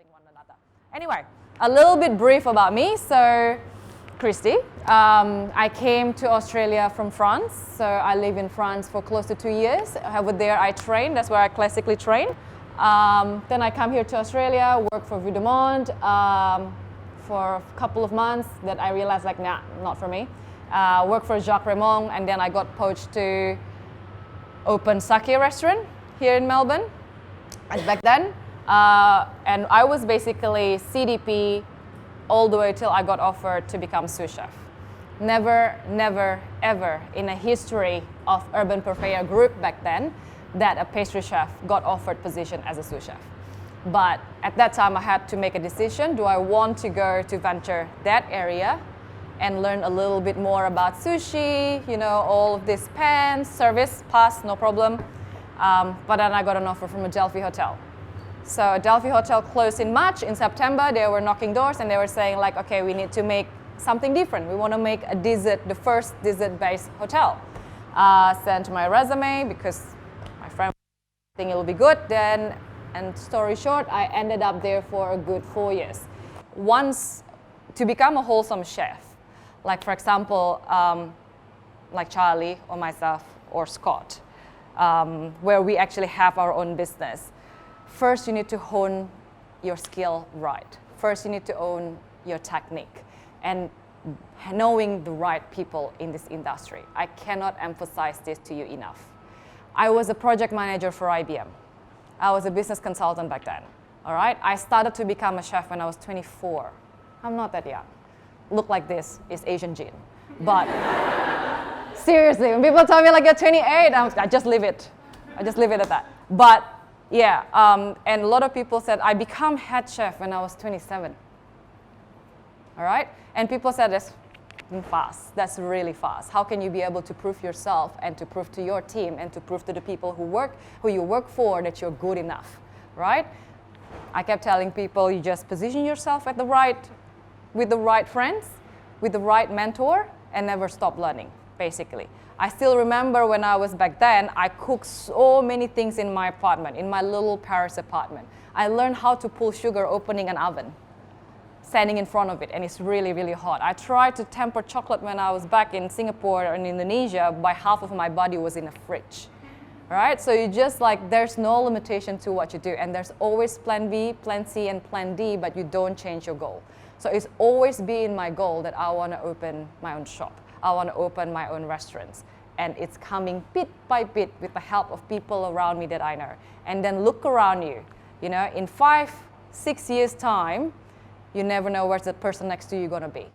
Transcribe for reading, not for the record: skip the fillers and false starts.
supporting one another. Anyway, a little bit brief about me. So, Christy. I came to Australia from France. So I live in France for close to 2 years. Over there I train. That's where I classically train. Then I come here to Australia, work for Videmont for a couple of months. That I realized like, nah, not for me. Work for Jacques Raymond, and then I got poached to open sake restaurant here in Melbourne. And back then, and I was basically CDP all the way till I got offered to become sous chef. Never, never, ever in a history of Urban Purveyor Group back then that a pastry chef got offered position as a sous chef. But at that time, I had to make a decision. Do I want to go to venture that area and learn a little bit more about sushi, you know, all of this pans, service, pass, no problem. But then I got an offer from a Delphi hotel. So Delphi hotel closed in March. In September, they were knocking doors and they were saying like, okay, we need to make something different. We want to make a dessert, the first dessert-based hotel. Sent my resume because my friend think it'll be good. Then, and story short, I ended up there for a good 4 years. Once, to become a wholesome chef, like for example, like Charlie or myself or Scott, where we actually have our own business. First, you need to hone your skill right. First, you need to own your technique and knowing the right people in this industry. I cannot emphasize this to you enough. I was a project manager for IBM. I was a business consultant back then, all right? I started to become a chef when I was 24. I'm not that young. Look like this is Asian gene. But seriously, when people tell me like you're 28, I just leave it. I just leave it at that. But yeah, and a lot of people said I become head chef when I was 27. All right? And people said that's fast. That's really fast. How can you be able to prove yourself and to prove to your team and to prove to the people who you work for that you're good enough, right? I kept telling people you just position yourself at with the right friends, with the right mentor, and never stop learning, basically. I still remember when I was back then, I cooked so many things in my apartment, in my little Paris apartment. I learned how to pull sugar opening an oven, standing in front of it, and it's really, really hot. I tried to temper chocolate when I was back in Singapore or in Indonesia, by half of my body was in a fridge. All right, so you just like, there's no limitation to what you do, and there's always plan B, plan C, and plan D, but you don't change your goal. So it's always been my goal that I want to open my own shop. I want to open my own restaurants. And it's coming bit by bit with the help of people around me that I know. And then look around you. You know, in 5, 6 years' time, you never know where the person next to you is going to be.